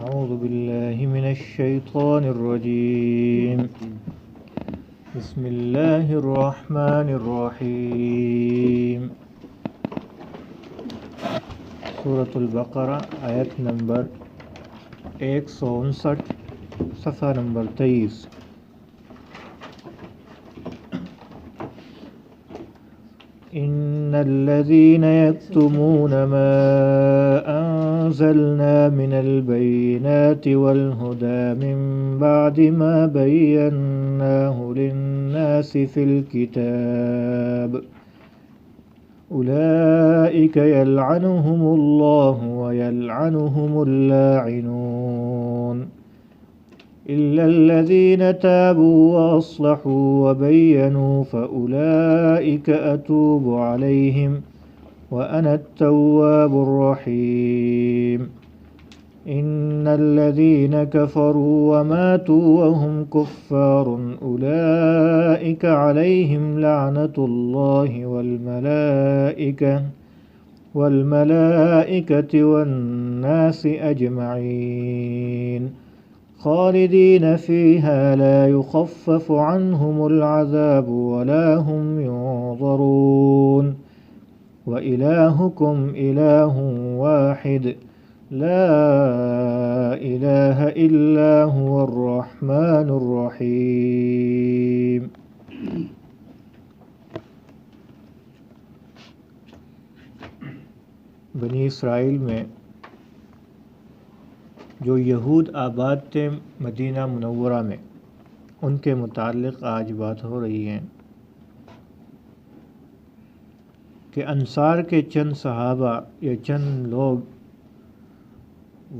أعوذ بالله من الشيطان الرجيم بسم الله الرحمن الرحيم سورة البقرہ آیت نمبر 159 صفحہ نمبر 23 إن الذين يكتمون ما أنزلنا من البينات والهدى من بعد ما بيناه للناس في الكتاب أولئك يلعنهم الله ويلعنهم اللاعنون إلا الذين تابوا وأصلحوا وبينوا فأولئك أتوب عليهم وأنا التواب الرحيم إن الذين كفروا وماتوا وهم كفار أولئك عليهم لعنة الله والملائكة والناس أجمعين خالدين فيها لا يخفف عنهم العذاب ولا هم ينظرون وإلهكم إله واحد لا إله إلا هو الرحمن الرحيم. بنی اسرائیل میں جو یہود آباد تھے مدینہ منورہ میں، ان کے متعلق آج بات ہو رہی ہے کہ انصار کے چند صحابہ یا چند لوگ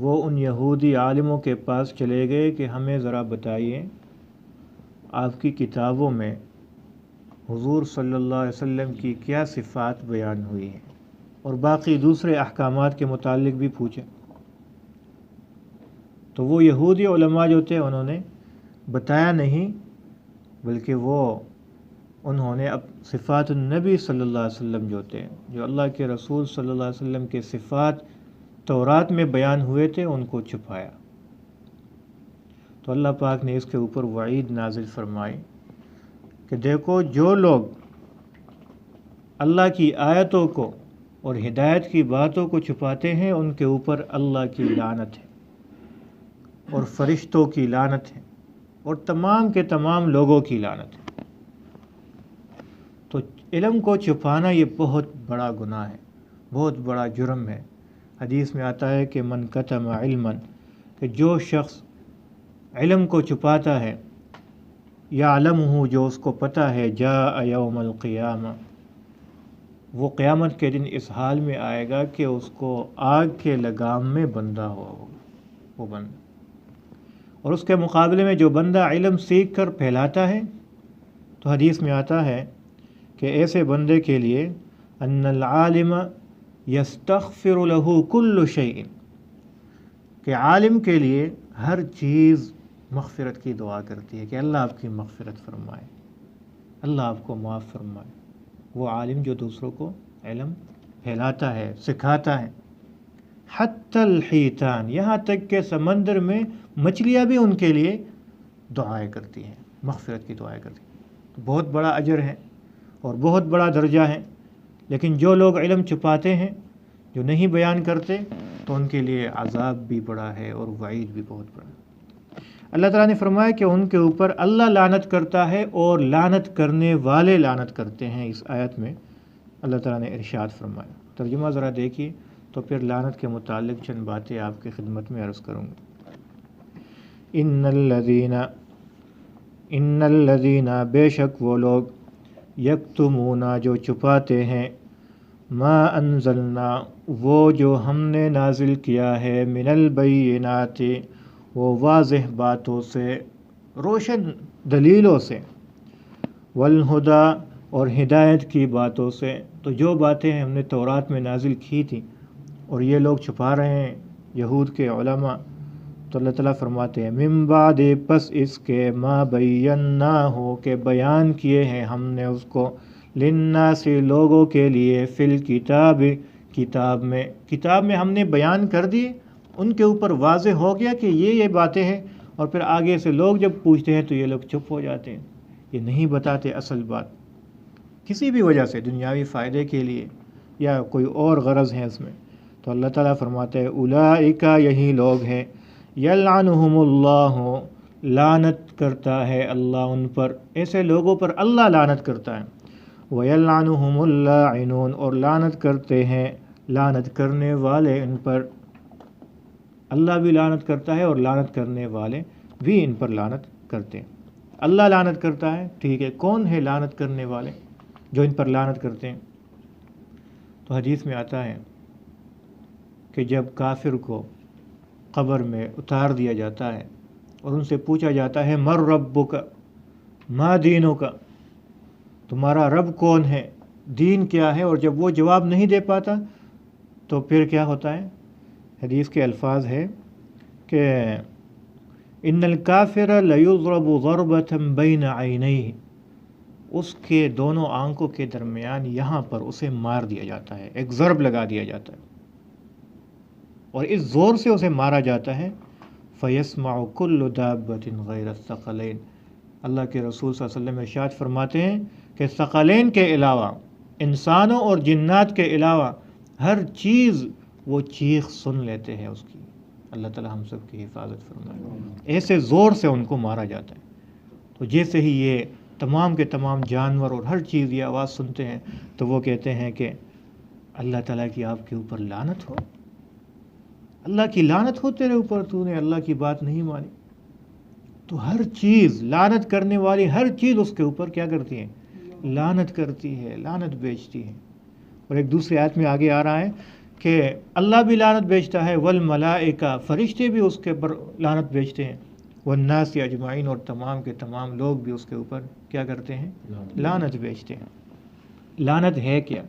وہ ان یہودی عالموں کے پاس چلے گئے کہ ہمیں ذرا بتائیے آپ کی کتابوں میں حضور صلی اللہ علیہ وسلم کی کیا صفات بیان ہوئی ہیں، اور باقی دوسرے احکامات کے متعلق بھی پوچھیں. تو وہ یہودی علماء جو تھے انہوں نے بتایا نہیں، بلکہ انہوں نے اب صفات النبی صلی اللہ علیہ وسلم جو تھے، جو اللہ کے رسول صلی اللہ علیہ وسلم کے صفات تورات میں بیان ہوئے تھے، ان کو چھپایا. تو اللہ پاک نے اس کے اوپر وعید نازل فرمائی کہ دیکھو جو لوگ اللہ کی آیتوں کو اور ہدایت کی باتوں کو چھپاتے ہیں ان کے اوپر اللہ کی لعنت ہے اور فرشتوں کی لعنت ہے اور تمام کے تمام لوگوں کی لعنت ہے. تو علم کو چھپانا یہ بہت بڑا گناہ ہے، بہت بڑا جرم ہے. حدیث میں آتا ہے کہ من کتم علما، کہ جو شخص علم کو چھپاتا ہے، یعلمہ، جو اس کو پتہ ہے، جاء یوم القیامہ، وہ قیامت کے دن اس حال میں آئے گا کہ اس کو آگ کے لگام میں بندھا ہوا ہوگا وہ بندہ. اور اس کے مقابلے میں جو بندہ علم سیکھ کر پھیلاتا ہے، تو حدیث میں آتا ہے کہ ایسے بندے کے لیے ان العالم یستغفر له کل شیء، کہ عالم کے لیے ہر چیز مغفرت کی دعا کرتی ہے کہ اللہ آپ کی مغفرت فرمائے، اللہ آپ کو معاف فرمائے. وہ عالم جو دوسروں کو علم پھیلاتا ہے، سکھاتا ہے. حتی الحیتان، یہاں تک کہ سمندر میں مچھلیاں بھی ان کے لیے دعائیں کرتی ہیں، مغفرت کی دعائیں کرتی ہیں. تو بہت بڑا اجر ہے اور بہت بڑا درجہ ہے. لیکن جو لوگ علم چھپاتے ہیں، جو نہیں بیان کرتے، تو ان کے لیے عذاب بھی بڑا ہے اور وعید بھی بہت بڑا ہے. اللہ تعالیٰ نے فرمایا کہ ان کے اوپر اللہ لعنت کرتا ہے اور لعنت کرنے والے لعنت کرتے ہیں. اس آیت میں اللہ تعالیٰ نے ارشاد فرمایا. ترجمہ ذرا دیکھیے تو پھر لعنت کے متعلق چند باتیں آپ کی خدمت میں عرض کروں گا. ان الذین، بے شک وہ لوگ، یکتمون، جو چھپاتے ہیں، ما انزلنا، وہ جو ہم نے نازل کیا ہے، من البینات، وہ واضح باتوں سے، روشن دلیلوں سے، والہدی، اور ہدایت کی باتوں سے. تو جو باتیں ہم نے تورات میں نازل کی تھی اور یہ لوگ چھپا رہے ہیں یہود کے علماء، تو اللہ تعالیٰ فرماتے ہیں من بعد، پس اس کے، ما بیناہ، کہ بیان کیے ہیں ہم نے اس کو، للناس، لوگوں کے لیے، فی الکتاب، کتاب میں ہم نے بیان کر دیے ان کے اوپر واضح ہو گیا کہ یہ باتیں ہیں، اور پھر آگے سے لوگ جب پوچھتے ہیں تو یہ لوگ چپ ہو جاتے ہیں، یہ نہیں بتاتے اصل بات، کسی بھی وجہ سے، دنیاوی فائدے کے لیے یا کوئی اور غرض ہے اس میں۔ تو اللہ تعالیٰ فرماتے ہیں اولئک، یہی لوگ ہیں، یلعنہم اللہ، لعنت کرتا ہے اللہ ان پر، ایسے لوگوں پر اللہ لعنت کرتا ہے، وَيَلْعَنُهُمُ اللَّاعِنُونَ، اور لعنت کرتے ہیں لعنت کرنے والے ان پر، اللہ بھی لعنت کرتا ہے اور لعنت کرنے والے بھی ان پر لعنت کرتے ہیں۔ اللہ لعنت کرتا ہے، ٹھیک ہے، کون ہے لعنت کرنے والے جو ان پر لعنت کرتے ہیں؟ تو حدیث میں آتا ہے کہ جب کافر کو قبر میں اتار دیا جاتا ہے اور ان سے پوچھا جاتا ہے مر ربک ما دینک، تمہارا رب کون ہے، دین کیا ہے، اور جب وہ جواب نہیں دے پاتا تو پھر کیا ہوتا ہے؟ حدیث کے الفاظ ہے کہ ان الکافر لیضرب ضربۃ بین عینیہ، اس کے دونوں آنکھوں کے درمیان یہاں پر اسے مار دیا جاتا ہے، ایک ضرب لگا دیا جاتا ہے، اور اس زور سے اسے مارا جاتا ہے فیسمع کل دابۃ غیر الثقلین، اللہ کے رسول صلی اللہ علیہ وسلم ارشاد فرماتے ہیں کہ ثقلین کے علاوہ، انسانوں اور جنات کے علاوہ ہر چیز وہ چیخ سن لیتے ہیں اس کی۔ اللہ تعالی ہم سب کی حفاظت فرمائے۔ ایسے زور سے ان کو مارا جاتا ہے، تو جیسے ہی یہ تمام کے تمام جانور اور ہر چیز یہ آواز سنتے ہیں تو وہ کہتے ہیں کہ اللہ تعالیٰ کی آپ کے اوپر لعنت ہو، اللہ کی لعنت ہو تیرے اوپر، تو نے اللہ کی بات نہیں مانی۔ تو ہر چیز لعنت کرنے والی ہر چیز اس کے اوپر کیا کرتی ہے؟ لعنت کرتی ہے، لعنت بیچتی ہے۔ اور ایک دوسری آیت میں آگے آ رہا ہے کہ اللہ بھی لعنت بیچتا ہے، والملائکہ، فرشتے بھی اس کے اوپر لعنت بیچتے ہیں، والناس اجمعین، اور تمام کے تمام لوگ بھی اس کے اوپر کیا کرتے ہیں؟ لعنت بیچتے ہیں۔ لعنت ہے کیا؟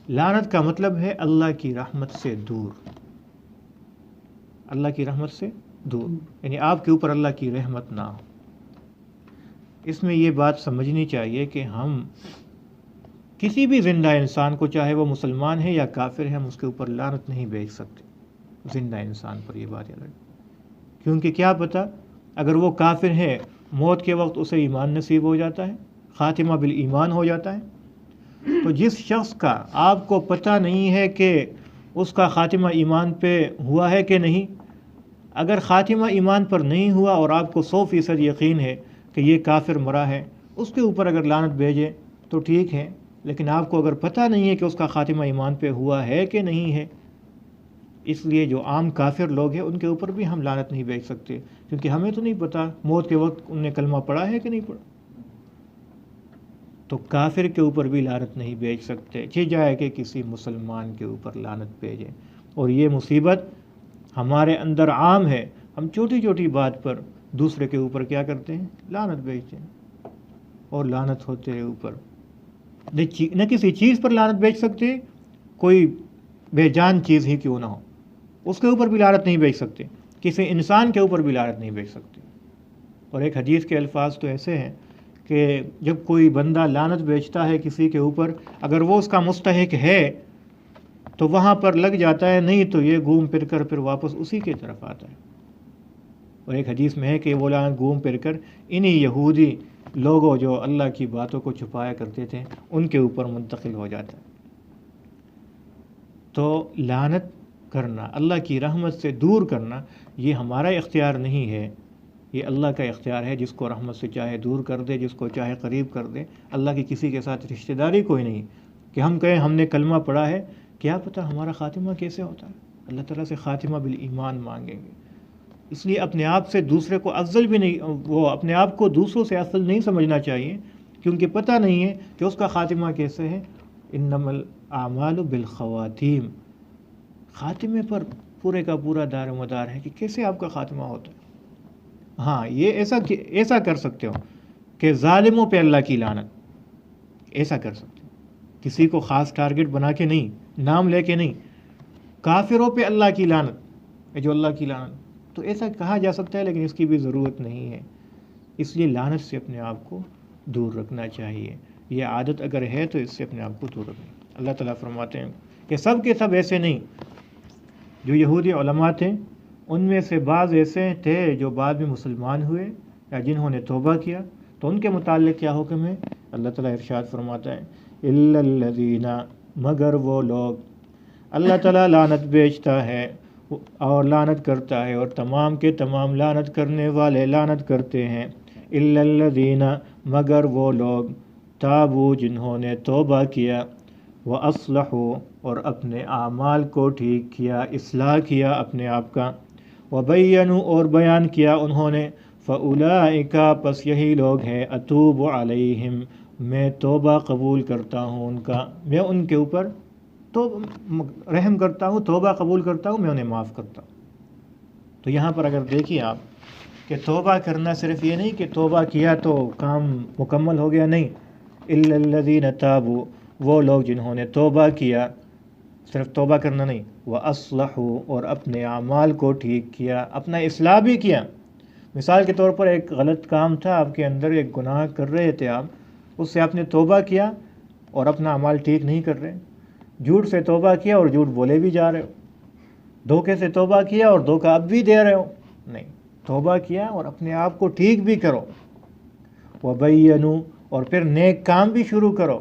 لعنت کا مطلب ہے اللہ کی رحمت سے دور، اللہ کی رحمت سے دور، یعنی آپ کے اوپر اللہ کی رحمت نہ ہو۔ اس میں یہ بات سمجھنی چاہیے کہ ہم کسی بھی زندہ انسان کو، چاہے وہ مسلمان ہے یا کافر ہے، ہم اس کے اوپر لعنت نہیں بیچ سکتے، زندہ انسان پر یہ بات یاد رکھیں، کیونکہ کیا پتہ اگر وہ کافر ہے، موت کے وقت اسے ایمان نصیب ہو جاتا ہے، خاتمہ بالایمان ہو جاتا ہے، تو جس شخص کا آپ کو پتہ نہیں ہے کہ اس کا خاتمہ ایمان پہ ہوا ہے کہ نہیں، اگر خاتمہ ایمان پر نہیں ہوا اور آپ کو 100% یقین ہے کہ یہ کافر مرا ہے، اس کے اوپر اگر لعنت بھیجے تو ٹھیک ہے، لیکن آپ کو اگر پتہ نہیں ہے کہ اس کا خاتمہ ایمان پہ ہوا ہے کہ نہیں ہے، اس لیے جو عام کافر لوگ ہیں ان کے اوپر بھی ہم لعنت نہیں بھیج سکتے، کیونکہ ہمیں تو نہیں پتہ موت کے وقت ان نے کلمہ پڑھا ہے کہ نہیں پڑھا۔ تو کافر کے اوپر بھی لعنت نہیں بھیج سکتے، چہ جائے کہ کسی مسلمان کے اوپر لعنت بھیجیں۔ اور یہ مصیبت ہمارے اندر عام ہے، ہم چھوٹی چھوٹی بات پر دوسرے کے اوپر کیا کرتے ہیں؟ لعنت بھیجتے ہیں، اور لعنت ہو تیرے اوپر۔ نہ کسی چیز پر لعنت بھیج سکتے، کوئی بے جان چیز ہی کیوں نہ ہو، اس کے اوپر بھی لعنت نہیں بھیج سکتے، کسی انسان کے اوپر بھی لعنت نہیں بھیج سکتے۔ اور ایک حدیث کے الفاظ تو ایسے ہیں کہ جب کوئی بندہ لعنت بیچتا ہے کسی کے اوپر، اگر وہ اس کا مستحق ہے تو وہاں پر لگ جاتا ہے، نہیں تو یہ گھوم پھر کر پھر واپس اسی کی طرف آتا ہے۔ اور ایک حدیث میں ہے کہ وہ لعنت گھوم پھر کر انہی یہودی لوگوں جو اللہ کی باتوں کو چھپایا کرتے تھے ان کے اوپر منتقل ہو جاتا ہے۔ تو لعنت کرنا، اللہ کی رحمت سے دور کرنا، یہ ہمارا اختیار نہیں ہے، یہ اللہ کا اختیار ہے، جس کو رحمت سے چاہے دور کر دے، جس کو چاہے قریب کر دے۔ اللہ کی کسی کے ساتھ رشتہ داری کوئی نہیں کہ ہم کہیں ہم نے کلمہ پڑھا ہے، کیا پتہ ہمارا خاتمہ کیسے ہوتا ہے۔ اللہ تعالیٰ سے خاتمہ بالایمان مانگیں گے، اس لیے اپنے آپ سے دوسرے کو افضل بھی نہیں، وہ اپنے آپ کو دوسروں سے افضل نہیں سمجھنا چاہیے، کیونکہ پتہ نہیں ہے کہ اس کا خاتمہ کیسے ہے۔ انما الاعمال بالخواتیم، خاتمے پر پورے کا پورا دار و مدار ہے کہ کیسے آپ کا خاتمہ ہوتا ہے۔ ہاں، یہ ایسا کر سکتے ہو کہ ظالموں پہ اللہ کی لعنت، ایسا کر سکتے ہو، کسی کو خاص ٹارگٹ بنا کے نہیں، نام لے کے نہیں، کافروں پہ اللہ کی لعنت، جو اللہ کی لعنت، تو ایسا کہا جا سکتا ہے، لیکن اس کی بھی ضرورت نہیں ہے۔ اس لیے لعنت سے اپنے آپ کو دور رکھنا چاہیے، یہ عادت اگر ہے تو اس سے اپنے آپ کو دور رکھنا۔ اللہ تعالیٰ فرماتے ہیں کہ سب کے سب ایسے نہیں، جو یہودی علماء تھے ان میں سے بعض ایسے تھے جو بعد میں مسلمان ہوئے یا جنہوں نے توبہ کیا، تو ان کے متعلق کیا حکم ہے؟ اللہ تعالیٰ ارشاد فرماتا ہے الا الذین، مگر وہ لوگ، اللہ تعالیٰ لعنت بیچتا ہے اور لعنت کرتا ہے، اور تمام کے تمام لعنت کرنے والے لعنت کرتے ہیں، الا الذین، مگر وہ لوگ، تابو، جنہوں نے توبہ کیا، وَأَصْلَحُوا، اور اپنے اعمال کو ٹھیک کیا، اصلاح کیا اپنے آپ کا، وَبَيَّنُوا، اور بیان کیا انہوں نے، فَأُولَئِكَ، پس یہی لوگ ہیں، أَتُوبُ عَلَيْهِمْ، میں توبہ قبول کرتا ہوں ان کا، میں ان کے اوپر تو رحم کرتا ہوں، توبہ قبول کرتا ہوں، میں انہیں معاف کرتا ہوں۔ تو یہاں پر اگر دیکھیں آپ کہ توبہ کرنا صرف یہ نہیں کہ توبہ کیا تو کام مکمل ہو گیا، نہیں، الا الذین تابوا، وہ لوگ جنہوں نے توبہ کیا، صرف توبہ کرنا نہیں، واصلحوا، اور اپنے اعمال کو ٹھیک کیا، اپنا اصلاح بھی کیا۔ مثال کے طور پر ایک غلط کام تھا آپ کے اندر، ایک گناہ کر رہے تھے آپ، اس سے آپ نے توبہ کیا اور اپنا اعمال ٹھیک نہیں کر رہے، جھوٹ سے توبہ کیا اور جھوٹ بولے بھی جا رہے ہو، دھوکے سے توبہ کیا اور دھوکہ اب بھی دے رہے ہو، نہیں، توبہ کیا اور اپنے آپ کو ٹھیک بھی کرو، وَبَيَّنُوا، اور پھر نیک کام بھی شروع کرو،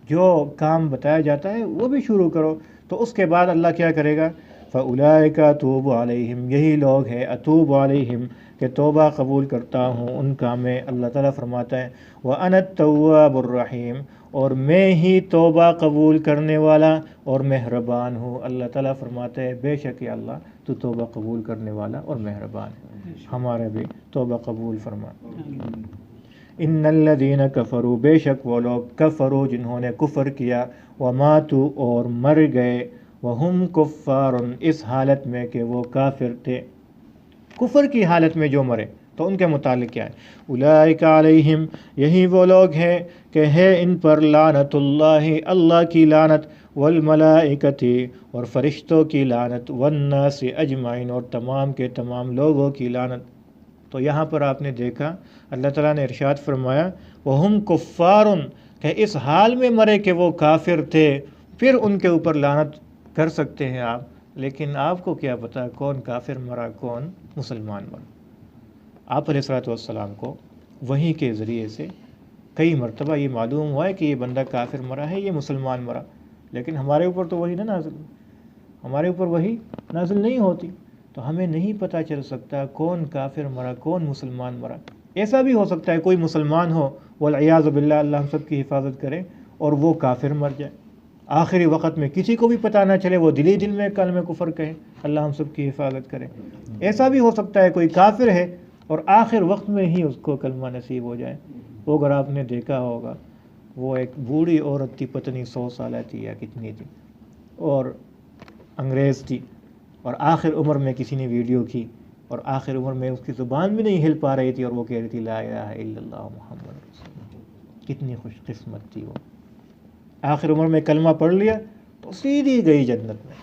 جو کام بتایا جاتا ہے وہ بھی شروع کرو، تو اس کے بعد اللہ کیا کرے گا؟ فَأُولَئِكَ أَتُوبُ عَلَيْهِمْ، یہی لوگ ہیں أَتُوبُ عَلَيْهِمْ کہ توبہ قبول کرتا ہوں ان کا میں۔ اللہ تعالیٰ فرماتا ہے وَأَنَا التَّوَّابُ الرَّحِيمُ، اور میں ہی توبہ قبول کرنے والا اور مہربان ہوں۔ اللہ تعالیٰ فرماتا ہے بے شک یا اللہ تو توبہ قبول کرنے والا اور مہربان ہے، ہمارے بھی توبہ قبول فرما۔ ان الذین کفروا، بے شک وہ لوگ، کفروا، جنہوں نے کفر کیا، وماتوا، اور مر گئے، وہم کفار، اس حالت میں کہ وہ کافر تھے، کفر کی حالت میں جو مرے، تو ان کے متعلق کیا ہے؟ اولئک علیہم، یہی وہ لوگ ہیں کہ ہے ان پر لعنت اللہ، اللہ کی لعنت، والملائکۃ، اور فرشتوں کی لعنت، والناس اجمعین، اور تمام کے تمام لوگوں کی لعنت۔ تو یہاں پر آپ نے دیکھا اللہ تعالیٰ نے ارشاد فرمایا وہم کفار، کہ اس حال میں مرے کہ وہ کافر تھے، پھر ان کے اوپر لعنت کر سکتے ہیں آپ، لیکن آپ کو کیا پتہ کون کافر مرا کون مسلمان مرا؟ آپ علیہ الصلوۃ والسلام کو وحی کے ذریعے سے کئی مرتبہ یہ معلوم ہوا ہے کہ یہ بندہ کافر مرا ہے، یہ مسلمان مرا، لیکن ہمارے اوپر تو وحی نہ نازل، ہمارے اوپر وحی نازل نہیں ہوتی، تو ہمیں نہیں پتہ چل سکتا کون کافر مرا کون مسلمان مرا۔ ایسا بھی ہو سکتا ہے کوئی مسلمان ہو والعیاذ باللہ، اللہ ہم سب کی حفاظت کرے، اور وہ کافر مر جائے، آخری وقت میں کسی کو بھی پتہ نہ چلے، وہ دل ہی دل میں کلمہ کفر کہے، اللہ ہم سب کی حفاظت کرے۔ ایسا بھی ہو سکتا ہے کوئی کافر ہے اور آخر وقت میں ہی اس کو کلمہ نصیب ہو جائے۔ وہ اگر آپ نے دیکھا ہوگا، وہ ایک بوڑھی عورت تھی، پتہ نہیں 100 سالہ تھی یا کتنی تھی، اور انگریز تھی، اور آخر عمر میں کسی نے ویڈیو کی، اور آخر عمر میں اس کی زبان بھی نہیں ہل پا رہی تھی، اور وہ کہہ رہی تھی لا الہ الا اللہ محمد رسول اللہ۔ کتنی خوش قسمت تھی وہ، آخر عمر میں کلمہ پڑھ لیا تو سیدھی گئی جنت میں۔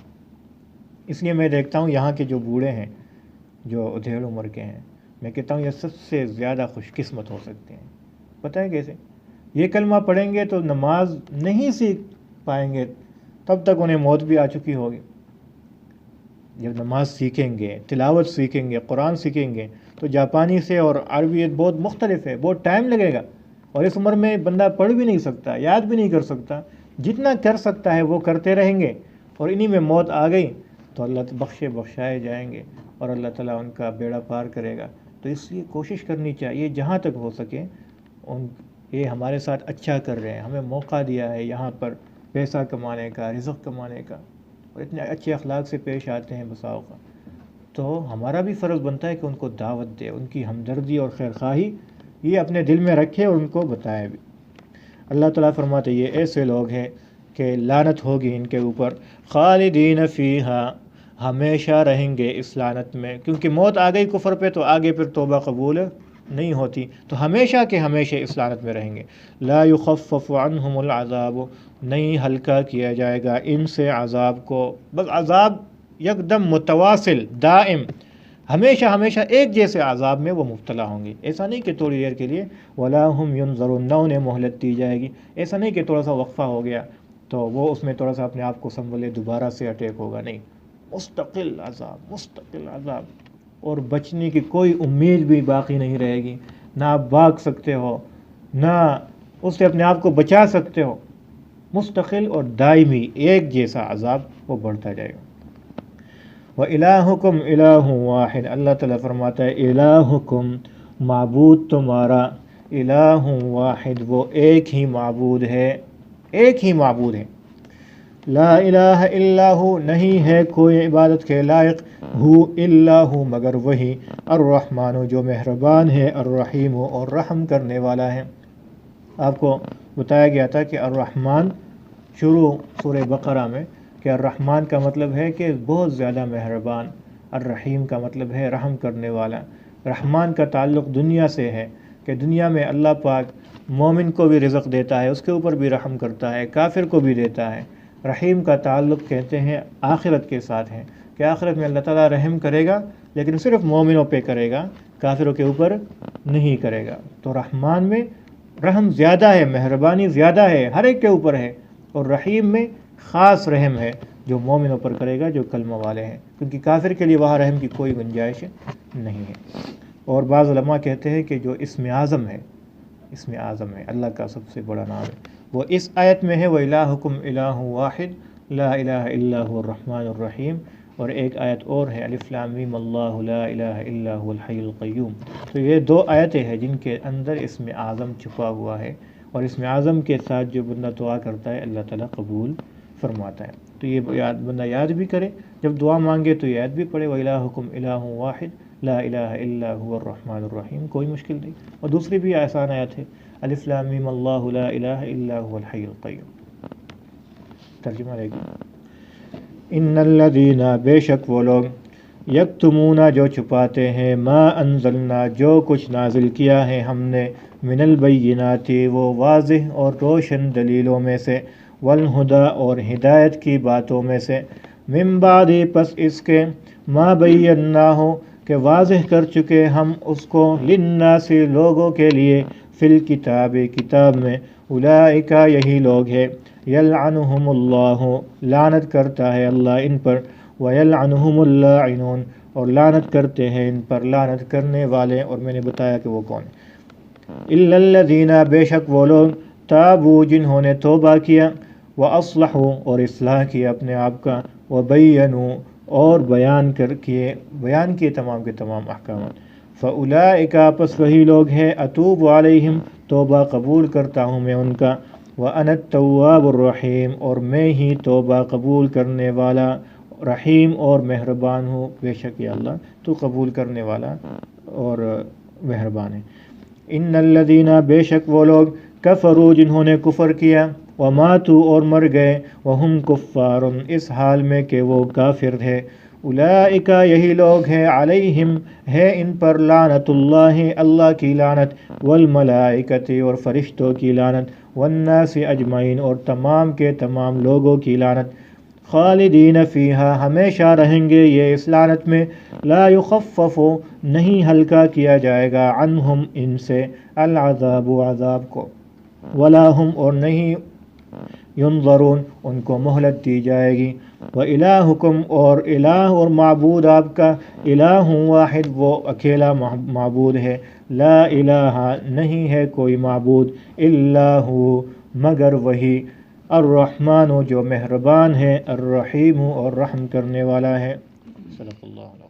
اس لیے میں دیکھتا ہوں یہاں کے جو بوڑھے ہیں، جو ادھیڑ عمر کے ہیں، میں کہتا ہوں یہ سب سے زیادہ خوش قسمت ہو سکتے ہیں۔ پتہ ہے کیسے؟ یہ کلمہ پڑھیں گے تو نماز نہیں سیکھ پائیں گے، تب تک انہیں موت بھی آ چکی ہوگی۔ جب نماز سیکھیں گے، تلاوت سیکھیں گے، قرآن سیکھیں گے، تو جاپانی سے اور عربیت بہت مختلف ہے، بہت ٹائم لگے گا، اور اس عمر میں بندہ پڑھ بھی نہیں سکتا، یاد بھی نہیں کر سکتا۔ جتنا کر سکتا ہے وہ کرتے رہیں گے، اور انہی میں موت آ گئی تو اللہ بخشائے جائیں گے، اور اللہ تعالیٰ ان کا بیڑا پار کرے گا۔ تو اس لیے کوشش کرنی چاہیے جہاں تک ہو سکے، یہ ہمارے ساتھ اچھا کر رہے ہیں، ہمیں موقع دیا ہے یہاں پر پیسہ کمانے کا، رزق کمانے کا، اور اتنے اچھے اخلاق سے پیش آتے ہیں بسا اوقات، تو ہمارا بھی فرض بنتا ہے کہ ان کو دعوت دے، ان کی ہمدردی اور خیرخواہی یہ اپنے دل میں رکھے اور ان کو بتائے بھی۔ اللہ تعالیٰ فرماتے یہ ایسے لوگ ہیں کہ لعنت ہوگی ان کے اوپر، خالدین فیہا، ہمیشہ رہیں گے اس لعنت میں، کیونکہ موت آ گئی کفر پہ تو آگے پھر توبہ قبول نہیں ہوتی، تو ہمیشہ کے ہمیشہ اس لعنت میں رہیں گے۔ لا یخفف عنہم العذاب، نہیں ہلکا کیا جائے گا ان سے عذاب کو، بس عذاب یکدم متواصل دائم، ہمیشہ ہمیشہ ایک جیسے عذاب میں وہ مبتلا ہوں گے۔ ایسا نہیں کہ تھوڑی دیر کے لیے، ولا ہم ینظرون، نہ انہیں مہلت دی جائے گی، ایسا نہیں کہ تھوڑا سا وقفہ ہو گیا تو وہ اس میں تھوڑا سا اپنے آپ کو سنبھلے، دوبارہ سے اٹیک ہوگا، نہیں، مستقل عذاب، مستقل عذاب، اور بچنے کی کوئی امید بھی باقی نہیں رہے گی، نہ آپ بھاگ سکتے ہو، نہ اس سے اپنے آپ کو بچا سکتے ہو، مستقل اور دائمی ایک جیسا عذاب وہ بڑھتا جائے گا۔ وَإِلَٰهُكُمْ إِلَٰهٌ وَاحِدٌ، اللہ تعالیٰ فرماتا ہے الہکم معبود تمہارا، الہ واحد وہ ایک ہی معبود ہے، ایک ہی معبود ہے، لا الہ الا ہو نہیں ہے کوئی عبادت کے لائق، ہو الا ہو مگر وہی، الرحمن جو مہربان ہے، الرحیم اور رحم کرنے والا ہے۔ آپ کو بتایا گیا تھا کہ الرحمن شروع سورہ بقرہ میں کہ الرحمن کا مطلب ہے کہ بہت زیادہ مہربان، الرحیم کا مطلب ہے رحم کرنے والا۔ رحمان کا تعلق دنیا سے ہے کہ دنیا میں اللہ پاک مومن کو بھی رزق دیتا ہے، اس کے اوپر بھی رحم کرتا ہے، کافر کو بھی دیتا ہے۔ رحیم کا تعلق کہتے ہیں آخرت کے ساتھ ہے کہ آخرت میں اللہ تعالیٰ رحم کرے گا، لیکن صرف مومنوں پہ کرے گا، کافروں کے اوپر نہیں کرے گا۔ تو رحمان میں رحم زیادہ ہے، مہربانی زیادہ ہے، ہر ایک کے اوپر ہے، اور رحیم میں خاص رحم ہے جو مومنوں پر کرے گا جو کلمہ والے ہیں، کیونکہ کافر کے لیے وہاں رحم کی کوئی گنجائش نہیں ہے۔ اور بعض علماء کہتے ہیں کہ جو اسم اعظم ہے، اسم اعظم ہے اللہ کا سب سے بڑا نام ہے، وہ اس آیت میں ہے وَإِلَٰهُكُمْ إِلَٰهٌ وَاحِدٌ لَا إِلَٰهَ إِلَّا هُوَ الرَّحْمَٰنُ الرَّحِيمُ، اور ایک آیت اور ہے الف لام میم اللہ لا الہ الا هو الحی القیوم۔ تو یہ دو آیتیں ہیں جن کے اندر اسم اعظم چھپا ہوا ہے، اور اسم اعظم کے ساتھ جو بندہ دعا کرتا ہے اللہ تعالیٰ قبول فرماتا ہے۔ تو یہ بندہ یاد بھی کرے، جب دعا مانگے تو یاد بھی پڑے وَإِلَٰهُكُمْ إِلَٰهٌ وَاحِدٌ لا الہ الا هو الرحمن الرحیم، کوئی مشکل نہیں۔ اور دوسری بھی آسان آیت ہے الف لام میم اللہ لا الہ الا هو الحی القیوم۔ ترجمہ لے گا، ان الذین بے شک وہ لوگ، یکتمون جو چھپاتے ہیں، ما انزلنا جو کچھ نازل کیا ہے ہم نے، من البینات وہ واضح اور روشن دلیلوں میں سے، والہدی اور ہدایت کی باتوں میں سے، من بعد پس اس کے، ما بیناہ کہ واضح کر چکے ہم اس کو، للناس لوگوں کے لیے، فی الکتاب کتاب میں، اولئک یہی لوگ ہیں، یلعنہم اللہ لعنت کرتا ہے اللہ ان پر، ویلعنہم اللاعنون اور لعنت کرتے ہیں ان پر لعنت کرنے والے، اور میں نے بتایا کہ وہ کون ہیں۔ الا الذین بے شک وہ لوگ، تابوا جنہوں نے توبہ کیا، واصلحوا اور اصلاح کیا اپنے آپ کا، وبینوا اور بیان کیے تمام کے تمام احکامات، فاولئک پس وہی لوگ ہیں، اتوب علیہم توبہ قبول کرتا ہوں میں ان کا، وَأَنَا التَّوَّابُ الرَّحِيمُ اور میں ہی توبہ قبول کرنے والا، رحیم اور مہربان ہوں، بے شک یا اللہ تو قبول کرنے والا اور مہربان ہے۔ ان الذین بے شک وہ لوگ، کفروا جنہوں نے کفر کیا، وماتوا اور مر گئے، وہم کفار اس حال میں کہ وہ کافر تھے، اولئک یہی لوگ ہیں، علیہم ہے ان پر، لعنت اللہ اللہ کی لعنت، والملائکۃ اور فرشتوں کی لعنت، والناس اجمعین اور تمام کے تمام لوگوں کی لعنت، خالدین فیہا ہمیشہ رہیں گے یہ اس لعنت میں، لا یخفف نہیں ہلکا کیا جائے گا، عنہم ان سے، العذاب عذاب کو، ولا ہم اور نہیں، ینظرون ان کو مہلت دی جائے گی۔ وَإِلَٰهُكُمْ اور الہ اور معبود آپ کا، الہ واحد وہ اکیلا معبود ہے، لا الہ نہیں ہے کوئی معبود، الا ہو مگر وہی، الرحمن جو مہربان ہے، الرحیم اور رحم کرنے والا ہے۔ صدق اللہ۔